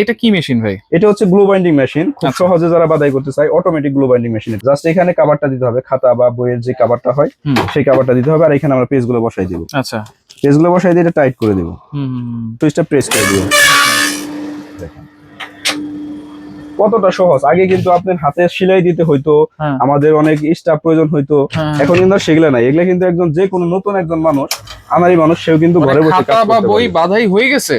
এটা কি মেশিন ভাই? এটা হচ্ছে গ্লু বাইন্ডিং মেশিন। খুব সহজে যারা বাধাই করতে চায় automatic glue binding machine. Just এখানে কভারটা দিতে হবে, খাতা বা বইয়ের যে কভারটা হয় সেই কভারটা দিতে হবে, আর এখানে আমরা পেজগুলো বসাই দিব। আচ্ছা, পেজগুলো বসাই দিয়ে এটা টাইট করে দিব। সুইচটা প্রেস করে দিব। দেখেন কতটা সহজ। আগে কিন্তু আপনার হাতে সেলাই দিতে হইতো, আমাদের অনেক স্টাফ প্রয়োজন হইতো। এখন কিন্তু সেগুলা নাই। এগুলা কিন্তু একজন যে কোনো নতুন একজন মানুষ, আমারই মানুষ, সেও কিন্তু ঘরে বসে খাতা বা বই বাধাই হয়ে গেছে।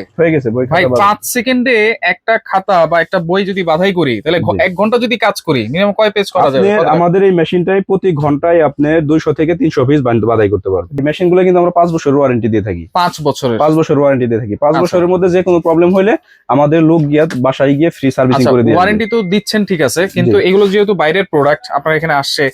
বই ভাই 5 সেকেন্ডে একটা খাতা বা একটা বই যদি বাধাই করি, তাহলে 1 ঘন্টা যদি কাজ করি মিনিমাম কয় পেজ করা যাবে? আমাদের এই মেশিনটাই প্রতি ঘন্টায় আপনি 200 থেকে 300 পিস বাধাই করতে পারবেন। এই মেশিনগুলো কিন্তু আমরা 5 বছর ওয়ারেন্টি দিয়ে থাকি। 5 বছরের? 5 বছর ওয়ারেন্টি দিয়ে থাকি। 5 বছরের মধ্যে যে কোনো প্রবলেম হলে আমাদের লোক গিয়ে বাসায় গিয়ে ফ্রি সার্ভিসিং করে দিয়ে। ওয়ারেন্টি তো দিচ্ছেন, ঠিক আছে, কিন্তু এগুলো যেহেতু বাইরের প্রোডাক্ট, আপনার এখানে আসছে,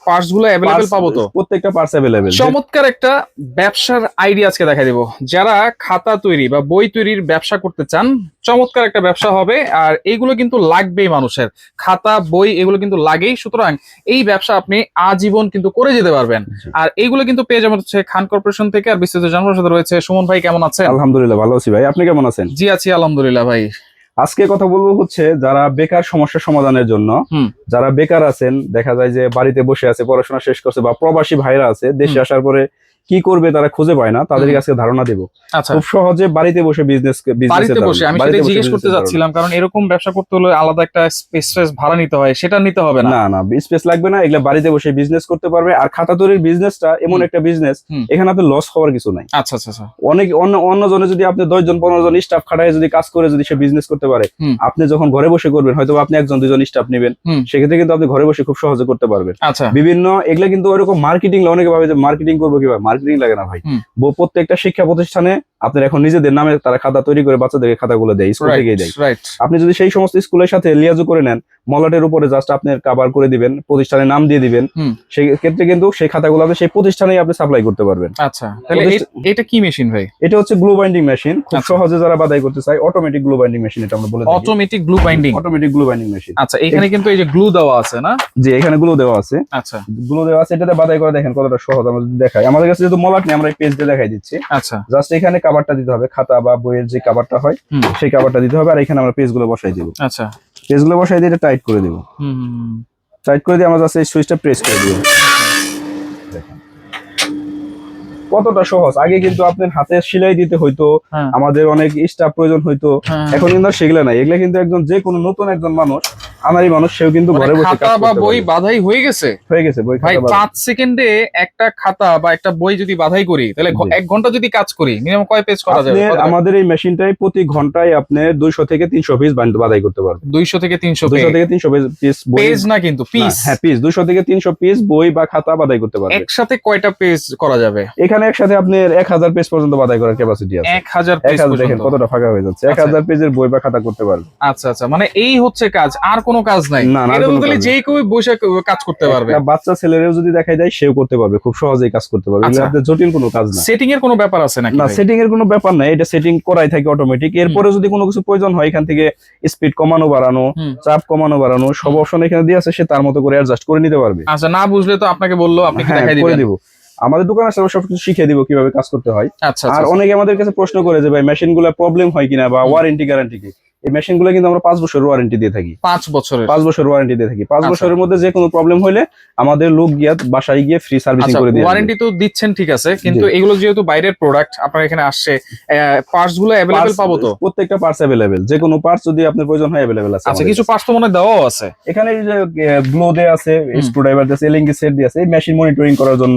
পার্টস গুলো अवेलेबल পাবো তো? প্রত্যেকটা পার্টস अवेलेबल। চমৎকার একটা ব্যবসার আইডিয়া আজকে দেখাই দেব। যারা খাতা তৈরি বা বই তৈরির ব্যবসা করতে চান, চমৎকার একটা ব্যবসা হবে। আর এইগুলো কিন্তু লাগবেই মানুষের, খাতা বই এগুলো কিন্তু লাগেই। সুতরাং এই ব্যবসা আপনি আজীবন কিন্তু করে যেতে পারবেন। আর এইগুলো কিন্তু পেয়ে যাবেন হচ্ছে খান কর্পোরেশন থেকে। আর বিস্তারিত জানানোর সাথে রয়েছে সুমন ভাই। কেমন আছেন? আলহামদুলিল্লাহ ভালো আছি ভাই, আপনি কেমন আছেন? জি আছি আলহামদুলিল্লাহ ভাই। আজকে কথা বলবো হচ্ছে যারা বেকার সমস্যা সমাধানের জন্য। যারা বেকার আছেন, দেখা যায় যে বাড়িতে বসে আছে, পড়াশোনা শেষ করছে, বা প্রবাসী ভাইরা আছে, দেশে আসার পরে কি করবে তারা খুঁজে পায় না, তাদেরকে আজকে ধারণা দেব। খুব সহজে বাড়িতে বসে বাড়িতে বসে আমি সেটা জিজ্ঞেস করতে যাচ্ছিলাম, কারণ এরকম ব্যবসা করতে হলে আলাদা একটা স্পেস ভাড়া নিতে হয়, সেটা নিতে হবে না? না, স্পেস লাগবে না। এগুলা বাড়িতে বসে বিজনেস করতে পারবে। আর খাতা তৈরির বিজনেসটা এমন একটা বিজনেস, এখানে আপনি লস হওয়ার কিছু নাই। আচ্ছা আচ্ছা আচ্ছা। অনেক অন্য জনে যদি আপনি 10 জন 15 জন স্টাফ খাটায় যদি কাজ করে যদি সে বিজনেস করতে পারে, আপনি যখন ঘরে বসে করবেন, হয়তো আপনি 1 জন 2 জন স্টাফ নেবেন, সেক্ষেত্রে কিন্তু আপনি ঘরে বসে খুব সহজে করতে পারবেন। আচ্ছা, বিভিন্ন এগুলা কিন্তু ওইরকম মার্কেটিং, অনেকে ভাবে যে মার্কেটিং করবো কিভাবে, মার্কেটিং লাগে না ভাই। প্রত্যেকটা শিক্ষা প্রতিষ্ঠানে আপনার এখন নিজেদের নামে তারা খাতা তৈরি করে বাচ্চাদেরকে খাতাগুলো দেয়, স্কুল থেকেই দেয়। আপনি যদি সেই সমস্ত স্কুলের সাথে লিয়াজু করে নেন, মলাটের উপরে জাস্ট আপনি কভার করে দিবেন, প্রতিষ্ঠানের নাম দিয়ে দিবেন, সেই ক্ষেত্রে কিন্তু সেই খাতাগুলো আপনি সেই প্রতিষ্ঠানেই আপনি সাপ্লাই করতে পারবেন। আচ্ছা, তাহলে এটা কি মেশিন ভাই? এটা হচ্ছে গ্লু বাইন্ডিং মেশিন। খুব সহজে যারা বাধাই করতে চায় অটোমেটিক গ্লু বাইন্ডিং মেশিন, এটা আমরা বলে থাকি। Automatic glue binding machine. আচ্ছা, এখানে কিন্তু এই যে গ্লু দেওয়া আছে না? জি, এখানে গ্লু দেওয়া আছে। আচ্ছা, গ্লু দেওয়া আছে, এটাতে বাধাই করে দেখেন কতটা সহজ। আমরা যদি দেখাই, আমাদের কাছে যেহেতু মলাট নেই, আমরা এই পেজ দিয়ে দেখাই দিচ্ছি। আচ্ছা, জাস্ট এখানে কভারটা দিতে হবে, খাতা বা বইয়ের যে কভারটা হয় সেই কভারটা দিতে হবে, আর এখানে আমরা পেজগুলো বসাই দিব। আচ্ছা, পেজগুলো বসাই দিয়ে এটা টাইট করে দিব। টাইট করে দিয়ে আমরা জাস্ট এই সুইচটা প্রেস করে দিব। দেখেন কতটা সহজ। আগে কিন্তু আপনার হাতে সেলাই দিতে হইতো, আমাদের অনেক স্টাফ প্রয়োজন হইতো। এখন কিন্তু সেগুলা নাই। এগুলা কিন্তু একজন যে কোনো নতুন একজন মানুষ, আমারই মানুষ, সেও কিন্তু ঘরে বসে খাতা বা বই বাধাই হয়ে গেছে। বই ভাই 5 সেকেন্ডে একটা খাতা বা একটা বই যদি বাধাই করি, তাহলে 1 ঘন্টা যদি কাজ করি মিনিমাম কয় পেজ করা যাবে? আমাদের এই মেশিনটাই প্রতি ঘন্টায় আপনি 200 থেকে 300 পিস বাধাই করতে পারবেন। 200 থেকে 300 পিস পেজ না কিন্তু পিস। হ্যাঁ, পিস 200 থেকে 300 পিস বই বা খাতা বাধাই করতে পারবেন। একসাথে কয়টা পেজ করা যাবে? এখানে একসাথে আপনার 1000 পেজ পর্যন্ত বাধাই করার ক্যাপাসিটি আছে। 1000 পেজ পর্যন্ত। দেখেন কতটা ফাঁকা হয়ে যাচ্ছে। 1000 পেজের বই বা খাতা করতে পারবেন। আচ্ছা আচ্ছা, মানে এই হচ্ছে কাজ, আর কোনো কাজ নাই? এটা তো তাহলে যে কেউ বসে কাজ করতে পারবে। বাচ্চা ছেলেরাও যদি দেখাই যায়, সেও করতে পারবে, খুব সহজেই কাজ করতে পারবে। এটা আপনাদের জটিল কোনো কাজ না। সেটিং এর কোনো ব্যাপার আছে নাকি? না, সেটিং এর কোনো ব্যাপার নাই। এটা সেটিং করাই থাকে অটোমেটিক। এরপরে যদি কোনো কিছু প্রয়োজন হয়, এখান থেকে স্পিড কমানো বাড়ানো, চাপ কমানো বাড়ানো সব অপশন এখানে দিয়ে আছে, সে তার মতো করে অ্যাডজাস্ট করে নিতে পারবে। আচ্ছা, না বুঝলে তো আপনাকে বললো, আপনি কি দেখাই দিবেন? দিব। আমাদের দোকানে আসলে সবকিছু শিখিয়ে দিব কিভাবে কাজ করতে হয়। আচ্ছা, আর অনেকে আমাদের কাছে প্রশ্ন করে যে ভাই মেশিনগুলো প্রবলেম হয় কিনা বা ওয়ারেন্টি গ্যারান্টি কি। এই মেশিনগুলো কিন্তু আমরা 5 বছর ওয়ারেন্টি দিয়ে থাকি। 5 বছর ওয়ারেন্টি দিয়ে থাকি। 5 বছরের মধ্যে যে কোনো প্রবলেম হলে আমাদের লোক গিয়ে বাসায় গিয়ে ফ্রি সার্ভিসিং করে দিয়ে। ওয়ারেন্টি তো দিচ্ছেন, ঠিক আছে, কিন্তু এগুলো যেহেতু বাইরের প্রোডাক্ট, আপনার এখানে আসছে, পার্টস গুলো अवेलेबल পাবো তো? প্রত্যেকটা পার্টস अवेलेबल। যে কোনো পার্টস যদি আপনার প্রয়োজন হয় अवेलेबल আছে। আচ্ছা, কিছু পার্টস তো মনে দেওয়াও আছে এখানে। যে গ্লো দেয়া আছে, স্ক্রুড্রাইভার আছে, এলএনজি সেট দিয়ে আছে, এই মেশিন মনিটরিং করার জন্য।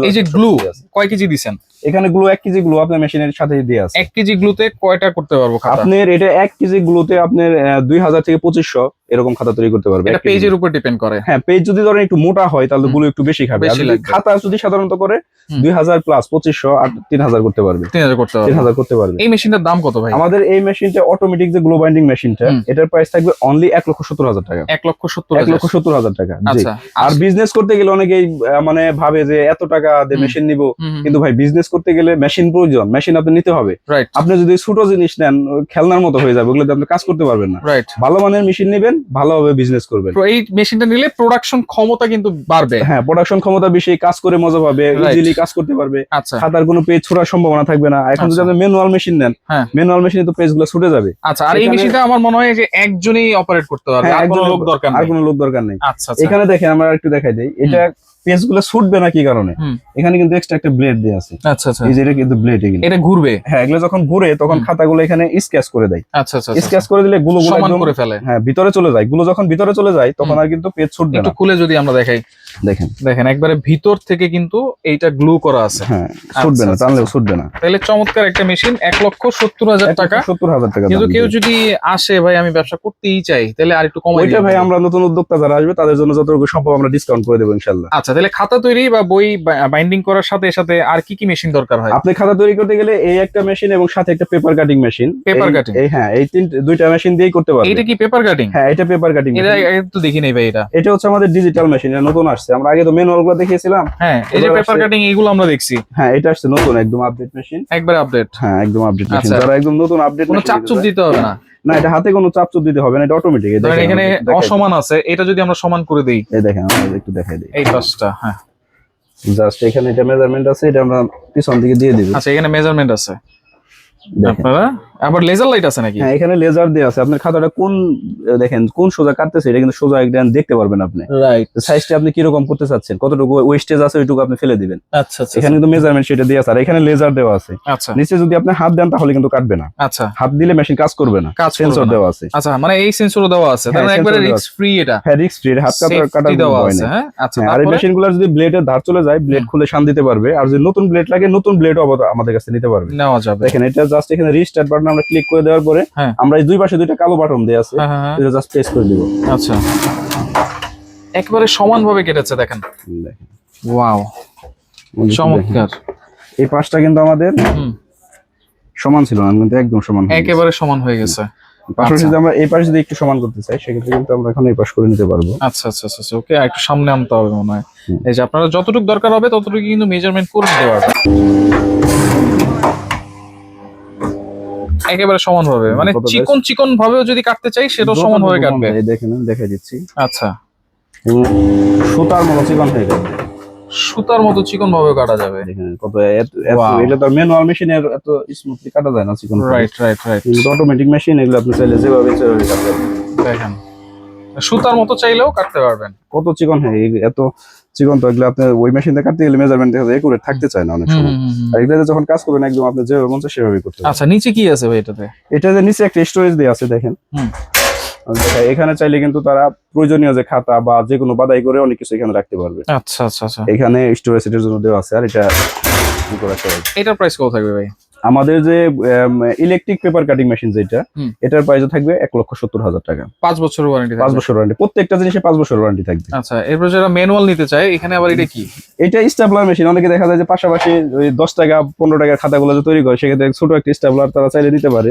এই যে গ্লু কয় কেজি দিবেন? এখানে গ্লু 1 কেজি গ্লু আপনার মেশিনের সাথে দিয়ে আছে। 1 কেজি গ্লুতে কয়টা করতে পারবো খাতা? আপনার এটা 1 কেজি গ্লুতে আপনার 2000 থেকে 2500 এরকম খাতা তৈরি করতে পারবে। এটা পেজের উপর ডিপেন্ড করে। হ্যাঁ, পেজ যদি ধরেন একটু মোটা হয় তাহলে গ্লু একটু বেশি খাবে। আর খাতা যদি সাধারণত করে 2000 প্লাস 2500 আর 3000 করতে পারবে। 3000 করতে পারবে। এই মেশিনটার দাম কত ভাই? আমাদের এই মেশিনটা অটোমেটিক যে গ্লু বাইন্ডিং মেশিনটা, এটার প্রাইস থাকবে অনলি 1,70,000 টাকা। 1,70,000 টাকা। জি। আর বিজনেস করতে গেলে অনেকেই মানে ভাবে যে এত টাকা দিয়ে মেশিন নিব, কিন্তু ভাই বিজনেস করতে গেলে মেশিন প্রয়োজন, মেশিন আপনি নিতে হবে। আপনি যদি ছোট জিনিস নেন, খেলনার মতো হয়ে যাবে, ওগুলোতে আপনি কাজ করতে পারবেন না। ভালো মানের মেশিন নেবেন, ভালোভাবে বিজনেস করবেন। এই মেশিনটা নিলে প্রোডাকশন ক্ষমতা কিন্তু বাড়বে। হ্যাঁ, প্রোডাকশন ক্ষমতা বেশি, কাজ করে মজা পাবে, ইজিলি কাজ করতে পারবে। আচ্ছা, খাতার কোনো পেজ ছোড়ার সম্ভাবনা থাকবে না। এখন যদি আপনি ম্যানুয়াল মেশিন নেন, ম্যানুয়াল মেশিনে তো পেজ গুলো ছুটে যাবে। আচ্ছা, আর এই মেশিনটা আমার মনে হয় যে একজনই অপারেট করতে পারবে, আর কোনো লোক দরকার নেই। আর কোনো লোক দরকার নেই। আচ্ছা, এখানে দেখেন আমরা একটু দেখাই দেই, এটা পেজ গুলো ছুটবে না কি কারণে, এখানে কিন্তু এক্সট্রা একটা ব্লেড দেয়া আছে। আচ্ছা আচ্ছা, এই যে এটা কিন্তু ব্লেড, এগুলো এটা ঘুরবে। হ্যাঁ, এগুলো যখন ঘুরে তখন খাতাগুলো এখানে স্কেচ করে দেয়। আচ্ছা আচ্ছা, স্কেচ করে দিলে গুলো সমান করে ফেলে। হ্যাঁ, ভিতরে চলে যায়। গুলো যখন ভিতরে চলে যায় তখন আর কিন্তু পেজ ছুটবে না। একটু খুলে যদি আমরা দেখাই, দেখেন দেখেন একবারে ভিতর থেকে কিন্তু এইটা গ্লু করা আছে। হ্যাঁ, ছুটবে না, টানলেও ছুটবে না। তাহলে চমৎকার একটা মেশিন, 1,70,000 টাকা। 70,000 টাকা। কিন্তু কেউ যদি আসে ভাই আমি ব্যবসা করতেই চাই, তাহলে আর একটু কমাই ওইটা ভাই আমরা নতুন উদ্যোক্তা যারা আসবে তাদের জন্য যতটুকু সম্ভব আমরা ডিসকাউন্ট করে দেবো ইনশাআল্লাহ। আচ্ছা, তাহলে খাতা তৈরি বা বই বাইন্ডিং করার সাথে সাথে আর কি কি মেশিন দরকার হয়? আপনি খাতা তৈরি করতে গেলে এই একটা মেশিন এবং সাথে একটা paper cutting machine. Paper cutting, হ্যাঁ, এই দুইটা মেশিন দিয়েই করতে পারবেন। এটা কি পেপার কাটিং? হ্যাঁ, এটা পেপার কাটিং। এটা একটু দেখি নাই ভাই। এটা হচ্ছে আমাদের ডিজিটাল মেশিন, এটা নতুন আসছে। আমরা আগে তো ম্যানুয়াল গুলো দেখিয়েছিলাম। হ্যাঁ, এই যে পেপার কাটিং এগুলো আমরা দেখছি। হ্যাঁ, এটা আসছে নতুন, একদম আপডেট মেশিন, একবার আপডেট। হ্যাঁ, একদম আপডেট মেশিন। যারা একদম নতুন আপডেট, কোনো চাপচুপ দিতে হবে না। না, এটা হাতে কোনো চাপচুপ দিতে হবে না, এটা অটোমেটিক। দেখেন এখানে অসমান আছে, এটা যদি আমরা সমান করে দেই, এই দেখেন আমরা একটু দেখাই দেই। এই পাশটা, হ্যাঁ, জাস্ট এখানে এটা মেজারমেন্ট আছে, এটা আমরা পিছন দিকে দিয়ে দিব। আচ্ছা, এখানে মেজারমেন্ট আছে আপনারা, আবার লেজার লাইট আছে নাকি? হ্যাঁ, এখানে লেজার দেওয়া আছে। আপনার খাতাটা কোন দেখেন কোন সোজা কাটতেছে, এটা কিন্তু সোজা একটা দেখতে পারবেন আপনি। রাইট, সাইজটা আপনি কি রকম করতে চাচ্ছেন, কতটুকু ওয়েস্টেজ আছে ওইটুকু আপনি ফেলে দিবেন। আচ্ছা আচ্ছা, এখানে কিন্তু মেজারমেন্ট সেটা দেওয়া আছে, আর এখানে লেজার দেওয়া আছে। আচ্ছা, নিচে যদি আপনি হাত দেন তাহলে কিন্তু কাটবে না। আচ্ছা, হাত দিলে মেশিন কাজ করবে না, সেন্সর দেওয়া আছে। আচ্ছা, মানে এই সেন্সরও দেওয়া আছে, তার মানে একবারে রিস্ক ফ্রি। এটা হ্যাঁ, রিস্ক ফ্রি, হাত কাটা দেওয়া আছে। হ্যাঁ, আচ্ছা, আর এই মেশিনগুলোর যদি ব্লেডের ধার চলে যায়, ব্লেড খুলে শান দিতে পারবে। আর যদি নতুন ব্লেড লাগে, নতুন ব্লেডও আমাদের কাছে নিতে পারবে, নেওয়া যাবে। দেখেন এটা জাস্ট এখানে রিস্টার্ট বাটন আমরা ক্লিক করে দেওয়ার পরে আমরা এই দুই পাশে দুইটা কালো বাটন দেয়া আছে, এটা জাস্ট প্রেস করে দিব। আচ্ছা, একবারে সমানভাবে কেটেছে, দেখেন। ওয়াও, চমৎকার। এই পাশটা কিন্তু আমাদের সমান ছিল না, কিন্তু একদম সমান, একেবারে সমান হয়ে গেছে। পাশাপাশি যদি আমরা এই পাশে যদি একটু সমান করতে চাই, সেক্ষেত্রে কিন্তু আমরা এখন এই পাশ করে নিতে পারবো। আচ্ছা আচ্ছা আচ্ছা, ওকে, একটু সামনে আনতে হবে মনে হয়। এই যে আপনারা যতটুকু দরকার হবে ততটুকু কিন্তু মেজারমেন্ট করে নিতে পারবেন একেবারে সমান ভাবে, মানে চিকন চিকন ভাবেও যদি কাটতে চাই সেটাও সমান ভাবে কাটবে। এই দেখেন, আমি দেখাই দিচ্ছি। আচ্ছা, সুতার মতো চিকন হয়ে যাবে, সুতার মতো চিকন ভাবে কাটা যাবে। দেখেন কত, এটা তো ম্যানুয়াল মেশিনের এত স্মুথলি কাটা যায় না চিকন। রাইট রাইট রাইট, কিন্তু অটোমেটিক মেশিন, এগুলো আপনি চাইলে যেভাবে সেভাবে কাটতে পারবেন। দেখেন সুতার মতো চাইলেও কাটতে পারবেন। কত চিকন হয়, এত চিকন তো এগুলো আপনি ওই মেশিন দিয়ে কাটতে গেলে মেজারমেন্ট একুরেট থাকতে চায় না অনেক সময়। আর এগুলো যখন কাজ করবেন একদম আপনি যেভাবে মন চায় সেভাবেই করতে পারবেন। আচ্ছা, নিচে কি আছে ভাই এটাতে? এটাতে নিচে একটা স্টোরেজ দেওয়া আছে, দেখেন। এখানে চাইলে কিন্তু তারা প্রয়োজনীয় যে খাতা বা যে কোনো বাদাই করে অনেক কিছু এখানে রাখতে পারবে। আচ্ছা আচ্ছা আচ্ছা, এখানে স্টোরেজ এর জন্য দেওয়া আছে। আর এটার প্রাইস কত থাকবে ভাই? আমাদের যে ইলেকট্রিক পেপার কাটিং মেশিন যেটা, এটার প্রাইস থাকবে 1,70,000 টাকা। 5 বছরের ওয়ারেন্টি? 5 বছর ওয়ারেন্টি, প্রত্যেকটা জিনিসে 5 বছর ওয়ারেন্টি থাকবে। আচ্ছা, এরপর যারা ম্যানুয়াল নিতে চায়, এখানে আবার এটা কি? এটা স্টেপলার মেশিন। অনেকে দেখা যায় যে পাশাপাশি ওই 10 টাকা 15 টাকার খাতাগুলো যে তৈরি করে, সেক্ষেত্রে ছোট একটা স্টেপলার তারা চাইলে নিতে পারে।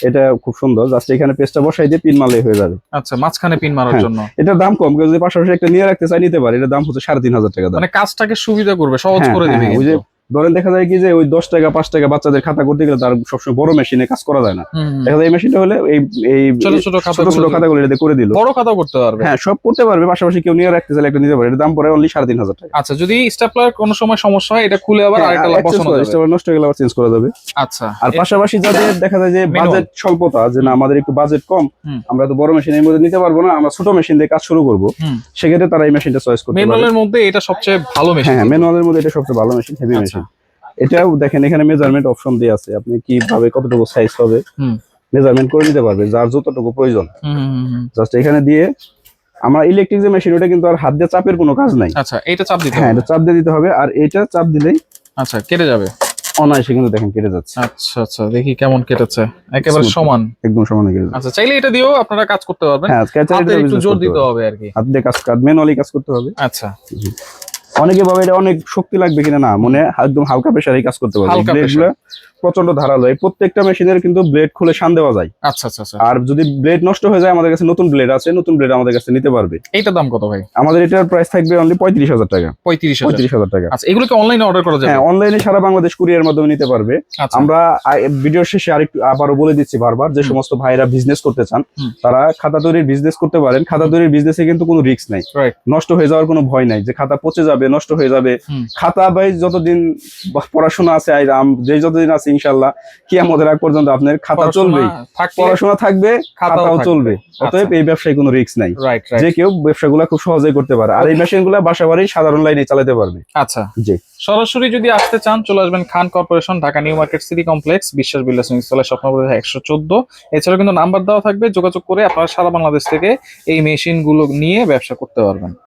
এটা খুব সুন্দর, জাস্ট এখানে পেজটা বসাই দিয়ে পিন মারলেই হয়ে যাবে। আচ্ছা, মাঝখানে পিন মারার জন্য এটার দাম কম, কেউ যদি পাশাপাশি একটা নিয়ে রাখতে চাই নিতে পারে। এটার দাম হচ্ছে 3,500 টাকা। মানে কাজটাকে সুবিধা করবে, সহজ করে দিবে। ওই যে ধরেন দেখা যায় কি যে ওই 10 টাকা 5 টাকা বাচ্চাদের খাতা করতে গেলে তার সবসময় বড় মেশিনে কাজ করা যায় না। দেখা যায় এই মেশিনটা হলে এই ছোট ছোট খাতাগুলো এটাতে করে দিল, বড় খাতা করতে পারবে। হ্যাঁ, সব করতে পারবে। পাশাপাশি কেউ নিয়ে রাখতে চাইলে একটা নিতে পারে। এর দাম পড়ে অনলি 3,500 টাকা। আচ্ছা, যদি স্টেপলার কোনো সময় সমস্যা হয়, এটা খুলে আবার আরেকটা বসানো যাবে, স্টেপলার নষ্ট হয়ে গেলে আবার চেঞ্জ করা যাবে। আচ্ছা, আর পাশাপাশি যাদের দেখা যায় যে বাজেট স্বল্পতা, যে না আমাদের একটু বাজেট কম, আমরা তো বড় মেশিন এর মধ্যে নিতে পারবো না, আমরা ছোট মেশিন দিয়ে কাজ শুরু করব, সেক্ষেত্রে তারা এই মেশিনটা চয়েস করতে পারে। ম্যানুয়ালের মধ্যে এটা সবচেয়ে ভালো মেশিন। হ্যাঁ, ম্যানুয়ালের মধ্যে এটা সবচেয়ে ভালো মেশিন, হেভি মেশিন। এটাও দেখেন এখানে মেজারমেন্ট অপশন দেওয়া আছে, আপনি কিভাবে কতটুকু সাইজ হবে মেজারমেন্ট করে নিতে পারবে, যার যতটুকু প্রয়োজন। জাস্ট এখানে দিয়ে আমার ইলেকট্রিক যে মেশিন, ওটা কিন্তু আর হাত দিয়ে চাপের কোনো কাজ নাই। আচ্ছা, এটা চাপ দিতে হবে? হ্যাঁ, এটা চাপ দিয়ে দিতে হবে। আর এটা চাপ দিলেই আচ্ছা কেটে যাবে অনায়াসে, কিন্তু দেখেন কেটে যাচ্ছে। আচ্ছা আচ্ছা, দেখি কেমন কেটেছে, একেবারে সমান, একদম সমান হয়ে গেছে। আচ্ছা, চাইলে এটা দিয়েও আপনারা কাজ করতে পারবেন। হ্যাঁ, হাতে একটু জোর দিতে হবে আর কি, হাত দিয়ে কাজ ম্যানুয়ালি কাজ করতে হবে। আচ্ছা, অনেকে ভাবে এটা অনেক শক্তি লাগবে কিনা, না, মনে একদম হালকা প্রেসারে কাজ করতে পারবে। ব্লেডগুলো প্রচন্ড ধারালো। এই প্রত্যেকটা মেশিনের কিন্তু ব্লেড খুলে শান দেওয়া যায়। আচ্ছা আচ্ছা আচ্ছা। আর যদি ব্লেড নষ্ট হয়ে যায় আমাদের কাছে নতুন ব্লেড আছে, নতুন ব্লেড আমাদের কাছে নিতে পারবে। এইটার দাম কত ভাই? আমাদের এটার প্রাইস থাকবে অনলি 35,000 টাকা। 35,000 টাকা। আচ্ছা, এগুলো কি অনলাইনে অর্ডার করা যাবে? হ্যাঁ, অনলাইনে সারা বাংলাদেশ কুরিয়ার মাধ্যমে নিতে পারবে। আচ্ছা। আমরা ভিডিওর শেষে আবারও বলে দিচ্ছি বারবার, যে সমস্ত ভাইরা বিজনেস করতে চান তারা খাতা তৈরির বিজনেস করতে পারেন। খাতা তৈরির বিজনেসে কিন্তু কোনো রিস্ক নাই, নষ্ট হয়ে যাওয়ার কোনো ভয় নাই যে খাতা পচে যাবে, নষ্ট হয়ে যাবে। খাতা ভাই যতদিন পড়াশোনা আছে, যে যতদিন আছে ইনশাল্লাহ কিয়ামতের আগ পর্যন্ত আপনার খাতা চলবেই, পড়াশোনা থাকবে, খাতাও চলবে। অতএব এই ব্যবসায় কোনো রিস্ক নাই, যে কেউ ব্যবসাগুলো খুব সহজেই করতে পারে। আর এই মেশিনগুলো বাসা বাড়ি সাধারণ লাইনে চালাতে পারবে। আচ্ছা জি, সরাসরি যদি আসতে চান চলে আসবেন Khan corporation, Dhaka new market city complex, Biswas builders ইনস্টলের স্বপ্নপুর 114। এছাড়াও কিন্তু নাম্বার দেওয়া থাকবে, যোগাযোগ করে আপনারা সারা বাংলাদেশ থেকে এই মেশিনগুলো নিয়ে ব্যবসা করতে পারবেন।